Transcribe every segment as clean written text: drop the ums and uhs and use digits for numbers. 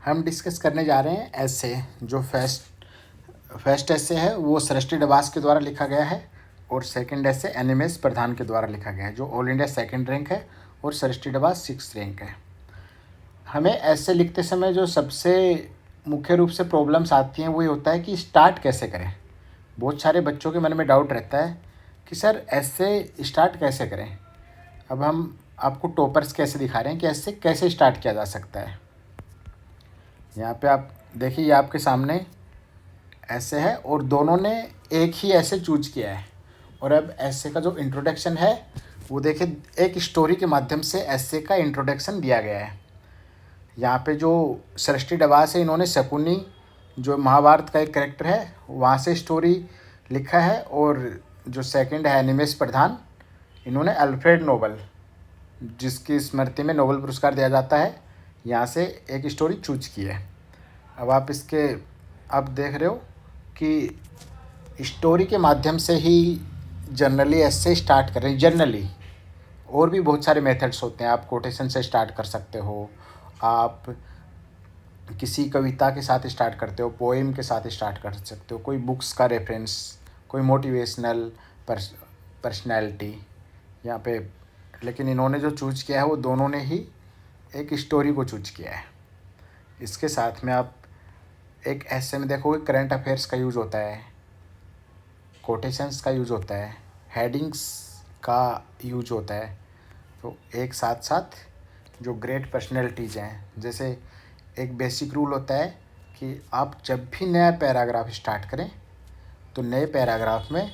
हम डिस्कस करने जा रहे हैं ऐसे जो फर्स्ट ऐसे है वो सृष्टि डबास के द्वारा लिखा गया है और सेकंड ऐसे एनिमेस प्रधान के द्वारा लिखा गया है जो ऑल इंडिया सेकंड रैंक है और सृष्टि डबास 6th रैंक है। हमें ऐसे लिखते समय जो सबसे मुख्य रूप से प्रॉब्लम्स आती हैं वो ये होता है कि स्टार्ट कैसे करें। बहुत सारे बच्चों के मन में डाउट रहता है कि सर ऐसे स्टार्ट कैसे करें। अब हम आपको टॉपर्स कैसे दिखा रहे हैं कि ऐसे कैसे स्टार्ट किया जा सकता है। यहाँ पे आप देखिए, ये आपके सामने ऐसे है और दोनों ने एक ही ऐसे चूज किया है। और अब ऐसे का जो इंट्रोडक्शन है वो देखिए एक स्टोरी के माध्यम से ऐसे का इंट्रोडक्शन दिया गया है। यहाँ पे जो सृष्टि डबास है इन्होंने शकुनी जो महाभारत का एक कैरेक्टर है वहाँ से स्टोरी लिखा है और जो सेकंड है एनिमेस प्रधान इन्होंने अल्फ्रेड नोबल जिसकी स्मृति में नोबेल पुरस्कार दिया जाता है यहाँ से एक स्टोरी चूज की है। अब आप देख रहे हो कि स्टोरी के माध्यम से ही जनरली ऐसे स्टार्ट करें। जनरली और भी बहुत सारे मेथड्स होते हैं। आप कोटेशन से स्टार्ट कर सकते हो, आप किसी कविता के साथ स्टार्ट करते हो, पोएम के साथ स्टार्ट कर सकते हो, कोई बुक्स का रेफरेंस, कोई मोटिवेशनल पर्सनैलिटी यहाँ पे। लेकिन इन्होंने जो चूज किया है वो दोनों ने ही एक स्टोरी को चूज किया है। इसके साथ में आप एक ऐसे में देखोगे करंट अफेयर्स का यूज़ होता है, कोटेशंस का यूज़ होता है, हेडिंग्स का यूज होता है। तो एक साथ साथ जो ग्रेट पर्सनैलिटीज़ हैं, जैसे एक बेसिक रूल होता है कि आप जब भी नया पैराग्राफ स्टार्ट करें तो नए पैराग्राफ में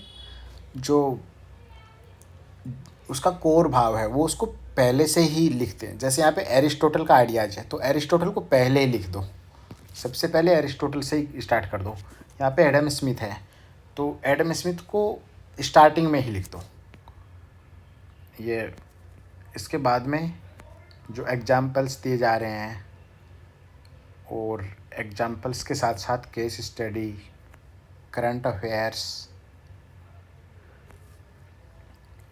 जो उसका कोर भाव है वो उसको पहले से ही लिखते हैं। जैसे यहाँ पे एरिस्टोटल का आइडियाज है तो एरिस्टोटल को पहले ही लिख दो, सबसे पहले एरिस्टोटल से ही स्टार्ट कर दो। यहाँ पे एडम स्मिथ है तो एडम स्मिथ को स्टार्टिंग में ही लिख दो। ये इसके बाद में जो एग्जाम्पल्स दिए जा रहे हैं और एग्जाम्पल्स के साथ साथ केस स्टडी, करंट अफेयर्स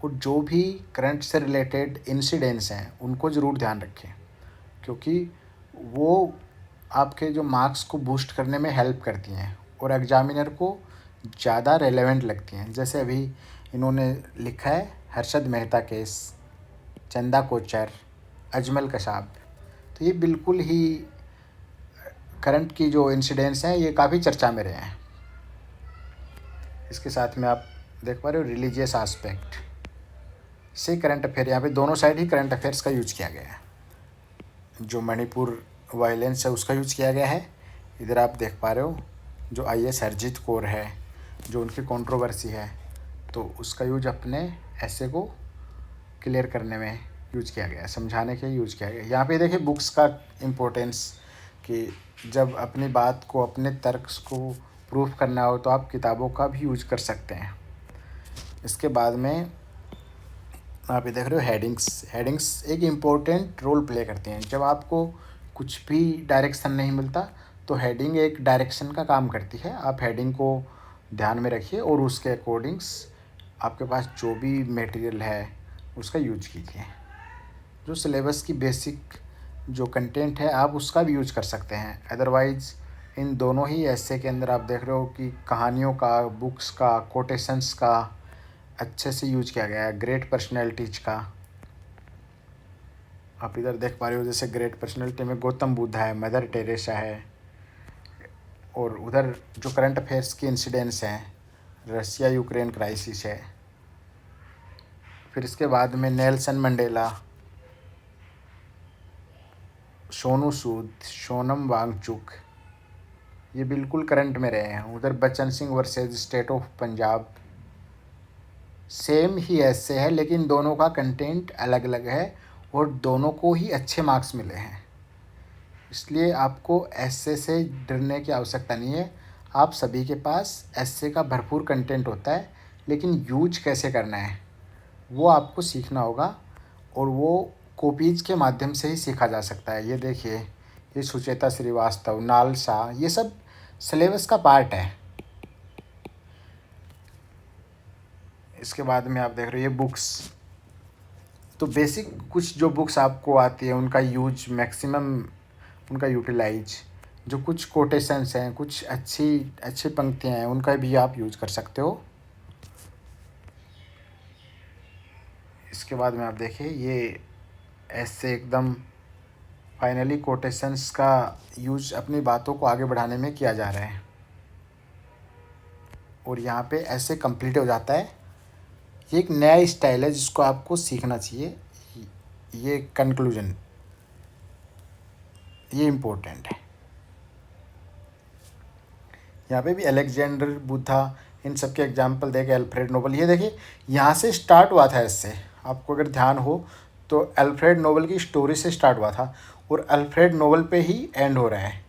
और जो भी करंट से रिलेटेड इंसिडेंट्स हैं उनको ज़रूर ध्यान रखें, क्योंकि वो आपके जो मार्क्स को बूस्ट करने में हेल्प करती हैं और एग्जामिनर को ज़्यादा रेलेवेंट लगती हैं। जैसे अभी इन्होंने लिखा है हर्षद मेहता केस, चंदा कोचर, अजमल कसाब। तो ये बिल्कुल ही करंट की जो इंसिडेंट्स हैं ये काफ़ी चर्चा में रहे हैं। इसके साथ में आप देख पा रहे हो रिलीजियस आस्पेक्ट से करंट अफेयर। यहाँ पे दोनों साइड ही करंट अफेयर्स का यूज किया गया है। जो मणिपुर वायलेंस है उसका यूज किया गया है। इधर आप देख पा रहे हो जो IAS हरजीत कौर है, जो उनकी कंट्रोवर्सी है, तो उसका यूज अपने ऐसे को क्लियर करने में यूज किया गया है, समझाने के यूज किया गया है। यहाँ पे देखिए बुक्स का इम्पोर्टेंस कि जब अपनी बात को, अपने तर्क को प्रूफ करना हो तो आप किताबों का भी यूज कर सकते हैं। इसके बाद में आप ये देख रहे हो हेडिंग्स एक इम्पोर्टेंट रोल प्ले करती हैं। जब आपको कुछ भी डायरेक्शन नहीं मिलता तो हेडिंग एक डायरेक्शन का काम करती है। आप हेडिंग को ध्यान में रखिए और उसके अकॉर्डिंग्स आपके पास जो भी मटेरियल है उसका यूज कीजिए। जो सिलेबस की बेसिक जो कंटेंट है आप उसका भी यूज कर सकते हैं। अदरवाइज़ इन दोनों ही ऐसे के अंदर आप देख रहे हो कि कहानियों का, बुक्स का, कोटेशंस का अच्छे से यूज किया गया है। ग्रेट पर्सनैलिटीज का आप इधर देख पा रहे हो, जैसे ग्रेट पर्सनैलिटी में गौतम बुद्ध है, मदर टेरेसा है, और उधर जो करंट अफेयर्स के इंसिडेंट्स हैं, रसिया यूक्रेन क्राइसिस है। फिर इसके बाद में नेल्सन मंडेला, सोनू सूद, सोनम वांगचुक, ये बिल्कुल करंट में रहे हैं। उधर Bachan Singh versus state of Punjab, same ही ऐसे है लेकिन दोनों का कंटेंट अलग अलग है और दोनों को ही अच्छे मार्क्स मिले हैं। इसलिए आपको ऐसे से डरने की आवश्यकता नहीं है। आप सभी के पास ऐसे का भरपूर कंटेंट होता है, लेकिन यूज कैसे करना है वो आपको सीखना होगा और वो कॉपीज के माध्यम से ही सीखा जा सकता है। ये देखिए, ये सुचेता श्रीवास्तव, नालसा, ये सब सिलेबस का पार्ट है। इसके बाद में आप देख रहे हो ये बुक्स, तो बेसिक कुछ जो बुक्स आपको आती है उनका यूज मैक्सिमम उनका यूटिलाइज, जो कुछ कोटेशंस हैं, कुछ अच्छी पंक्तियाँ हैं, उनका भी आप यूज कर सकते हो। इसके बाद में आप देखिए ये ऐसे एकदम फाइनली कोटेशंस का यूज अपनी बातों को आगे बढ़ाने में किया जा रहा है, और यहाँ पे ऐसे कंप्लीट हो जाता है। ये एक नया स्टाइल है जिसको आपको सीखना चाहिए। ये कंक्लूजन, ये इम्पोर्टेंट है। यहाँ पे भी अलेक्जेंडर, बुद्धा, इन सब के एग्जाम्पल देखे, अल्फ्रेड नोबल। ये देखिए यहाँ से स्टार्ट हुआ था ऐसे, आपको अगर ध्यान हो तो अल्फ्रेड नोबल की स्टोरी से स्टार्ट हुआ था और अल्फ्रेड नोबल पे ही एंड हो रहा है।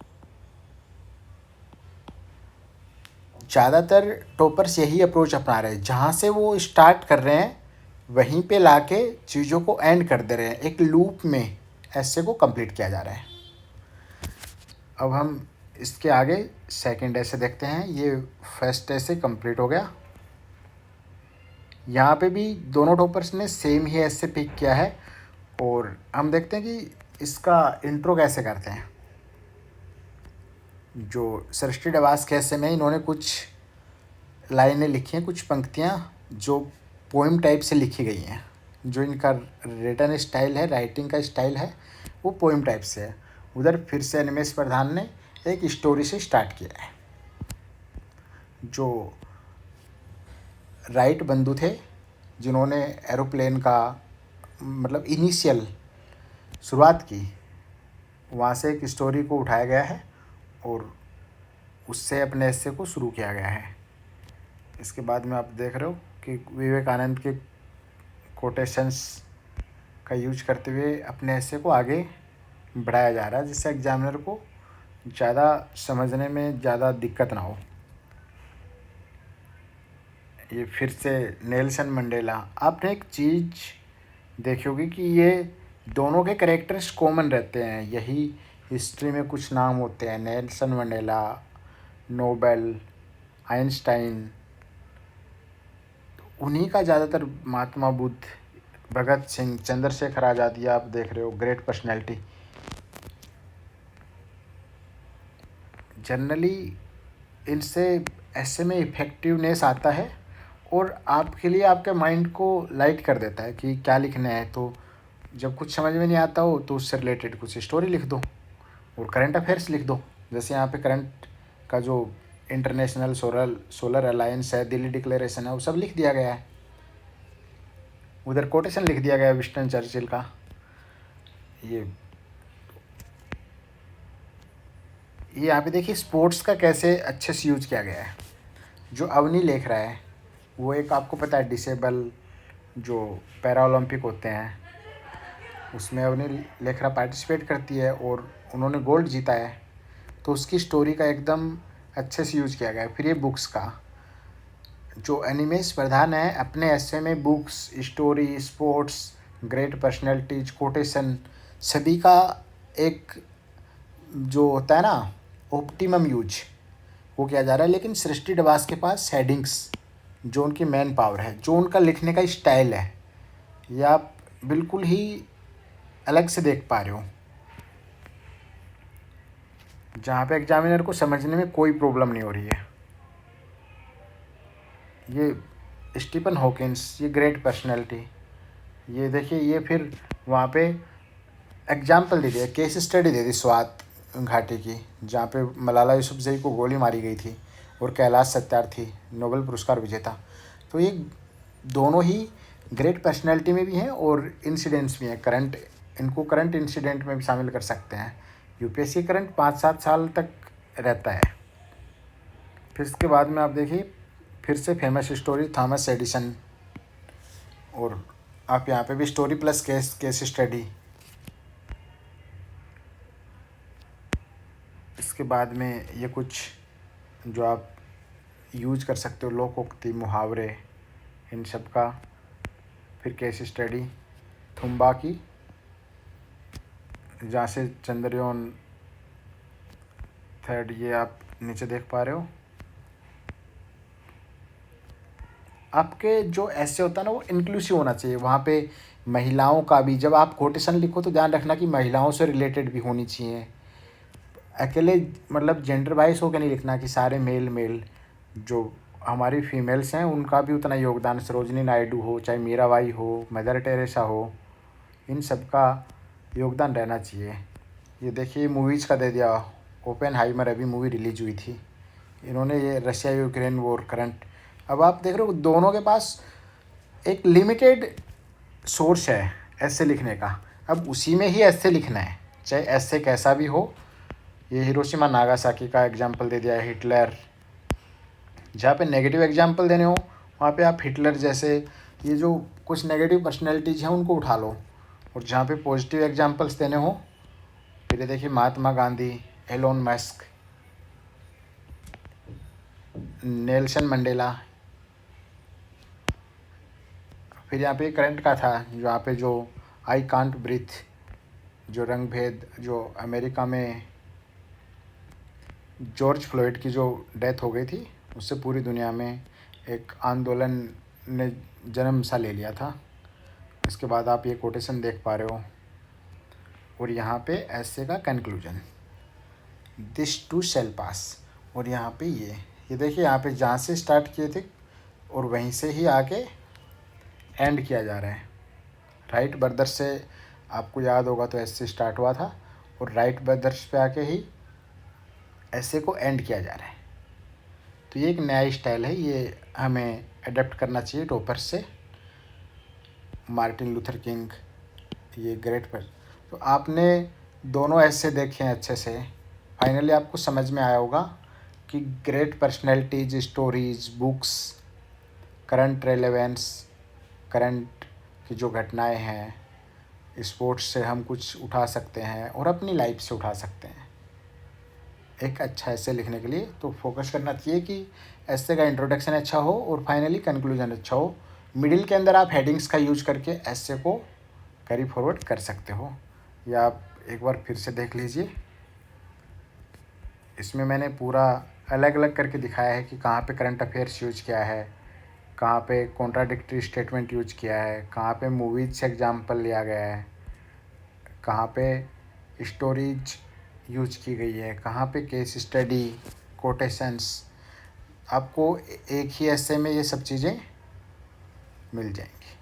ज़्यादातर टॉपर्स यही अप्रोच अपना रहे हैं, जहाँ से वो स्टार्ट कर रहे हैं वहीं पे लाके चीज़ों को एंड कर दे रहे हैं। एक लूप में ऐसे को कंप्लीट किया जा रहा है। अब हम इसके आगे सेकंड ऐसे देखते हैं। ये फर्स्ट ऐसे कंप्लीट हो गया। यहाँ पे भी दोनों टॉपर्स ने सेम ही ऐसे पिक किया है, और हम देखते हैं कि इसका इंट्रो कैसे करते हैं। जो सृष्टि डबास के ऐसे में इन्होंने कुछ लाइनें लिखी हैं, कुछ पंक्तियाँ जो पोइम टाइप से लिखी गई हैं। जो इनका रिटन स्टाइल है, राइटिंग का स्टाइल है, वो पोइम टाइप से है। उधर फिर से अनिमेष प्रधान ने एक स्टोरी से स्टार्ट किया है। जो राइट बंधु थे जिन्होंने एरोप्लेन का मतलब इनिशियल शुरुआत की, वहाँ से एक स्टोरी को उठाया गया है और उससे अपने ऐसे को शुरू किया गया है। इसके बाद में आप देख रहे हो कि विवेकानंद के कोटेशंस का यूज करते हुए अपने ऐसे को आगे बढ़ाया जा रहा है, जिससे एग्जामिनर को ज़्यादा समझने में ज़्यादा दिक्कत ना हो। ये फिर से नेल्सन मंडेला। आपने एक चीज़ देखी होगी कि ये दोनों के कैरेक्टर्स कॉमन रहते हैं। यही हिस्ट्री में कुछ नाम होते हैं, नेल्सन मंडेला, नोबेल, आइंस्टाइन। उन्हीं का ज़्यादातर महात्मा बुद्ध, भगत सिंह, चंद्रशेखर आज़ाद, आप देख रहे हो ग्रेट पर्सनैलिटी। जनरली इनसे ऐसे में इफ़ेक्टिवनेस आता है और आपके लिए आपके माइंड को लाइट कर देता है कि क्या लिखना है। तो जब कुछ समझ में नहीं आता हो तो उससे रिलेटेड कुछ स्टोरी लिख दो और करंट अफेयर्स लिख दो। जैसे यहाँ पे करंट का जो इंटरनेशनल सोलर अलायंस है, दिल्ली डिक्लेरेशन है, वो सब लिख दिया गया है। उधर कोटेशन लिख दिया गया है विंस्टन चर्चिल का। ये यहाँ पे देखिए स्पोर्ट्स का कैसे अच्छे से यूज किया गया है। जो अवनी लिख रहा है वो एक, आपको पता है, डिसेबल जो पैरा ओलंपिक होते हैं उसमें अवनी लेखरा पार्टिसिपेट करती है और उन्होंने गोल्ड जीता है। तो उसकी स्टोरी का एकदम अच्छे से यूज किया गया है। फिर ये बुक्स का, जो अनिमेष प्रधान है अपने ऐसे में books, story, sports, great personalities, quotation, सभी का एक जो होता है ना ऑप्टिमम यूज वो किया जा रहा है। लेकिन सृष्टि डबास के पास हेडिंग्स, जो उनकी मेन पावर है, जो उनका लिखने का स्टाइल है, ये आप बिल्कुल ही अलग से देख पा रहे हो, जहाँ पे एग्जामिनर को समझने में कोई प्रॉब्लम नहीं हो रही है। ये स्टीफन हॉकिंस, ये ग्रेट पर्सनैलिटी, ये देखिए, ये फिर वहाँ पे एग्जाम्पल दे दिया, केस स्टडी दे दी स्वात घाटी की, जहाँ पे मलाला यूसुफजई को गोली मारी गई थी और कैलाश सत्यार्थी नोबेल पुरस्कार विजेता। तो ये दोनों ही ग्रेट पर्सनैलिटी में भी हैं और इंसिडेंट्स भी हैं, करंट, इनको करंट इंसिडेंट में भी शामिल कर सकते हैं। यूपीएससी करंट 5-7 साल तक रहता है। फिर इसके बाद में आप देखिए फिर से फेमस स्टोरी थॉमस एडिसन, और आप यहाँ पे भी स्टोरी प्लस केस स्टडी। इसके बाद में ये कुछ जो आप यूज कर सकते हो, लोकोक्ति, मुहावरे, इन सब का। फिर केस स्टडी थुम्बा की, जहाँ से चंद्रयान 3, ये आप नीचे देख पा रहे हो। आपके जो ऐसे होता है ना वो इंक्लूसिव होना चाहिए। वहाँ पे महिलाओं का भी, जब आप कोटेशन लिखो तो ध्यान रखना कि महिलाओं से रिलेटेड भी होनी चाहिए। अकेले मतलब जेंडर वाइज होकर नहीं लिखना कि सारे मेल मेल, जो हमारी फीमेल्स हैं उनका भी उतना योगदान, सरोजनी नायडू हो, चाहे मीराबाई हो, मदर टेरेसा हो, इन सब का योगदान रहना चाहिए। ये देखिए मूवीज़ का दे दिया, ओपेनहाइमर अभी मूवी रिलीज हुई थी, इन्होंने ये रशिया यूक्रेन वॉर करंट। अब आप देख रहे हो दोनों के पास एक लिमिटेड सोर्स है ऐसे लिखने का, अब उसी में ही ऐसे लिखना है, चाहे ऐसे कैसा भी हो। ये हिरोशिमा नागासाकी का एग्जाम्पल दे दिया है, हिटलर। जहाँ पे नेगेटिव एग्जाम्पल देने हो वहाँ पे आप हिटलर जैसे ये जो कुछ नेगेटिव पर्सनैलिटीज़ हैं उनको उठा लो, और जहाँ पे पॉजिटिव एग्जाम्पल्स देने हो, फिर ये देखिए Mahatma Gandhi, Elon Musk, Nelson Mandela. फिर यहाँ पे करंट का था, यहाँ पे जो आई कांट ब्रीथ, जो रंग भेद, जो अमेरिका में जॉर्ज फ्लॉयड की जो डेथ हो गई थी, उससे पूरी दुनिया में एक आंदोलन ने जन्म सा ले लिया था। इसके बाद आप ये कोटेशन देख पा रहे हो, और यहाँ पे ऐसे का कंक्लूजन, दिस टू शैल पास। और यहाँ पे ये देखिए यहाँ पे जहाँ से स्टार्ट किए थे और वहीं से ही आके एंड किया जा रहा है। राइट ब्रदर्स से आपको याद होगा तो ऐसे स्टार्ट हुआ था, और राइट ब्रदर्स पे आके ही ऐसे को एंड किया जा रहा है। तो ये एक नया स्टाइल है, ये हमें अडेप्ट करना चाहिए टॉपर्स से। मार्टिन लूथर किंग, ये ग्रेट पर। तो आपने दोनों ऐसे देखे हैं अच्छे से, फाइनली आपको समझ में आया होगा कि great personalities, stories, books, current relevance, current की जो घटनाएं हैं, स्पोर्ट्स से हम कुछ उठा सकते हैं और अपनी लाइफ से उठा सकते हैं। एक अच्छा ऐसे लिखने के लिए तो फोकस करना चाहिए कि ऐसे का इंट्रोडक्शन अच्छा हो और फाइनली कंक्लूजन अच्छा हो। मिडिल के अंदर आप हेडिंग्स का यूज करके ऐसे को कैरी फॉरवर्ड कर सकते हो, या आप एक बार फिर से देख लीजिए। इसमें मैंने पूरा अलग अलग करके दिखाया है कि कहाँ पे करंट अफेयर्स यूज किया है, कहाँ पे कॉन्ट्राडिक्टरी स्टेटमेंट यूज किया है, कहाँ पे मूवीज से एग्जाम्पल लिया गया है, कहाँ पे स्टोरीज यूज की गई है, कहाँ पे केस स्टडी, कोटेशंस। आपको एक ही ऐसे में ये सब चीज़ें मिल जाएंगी।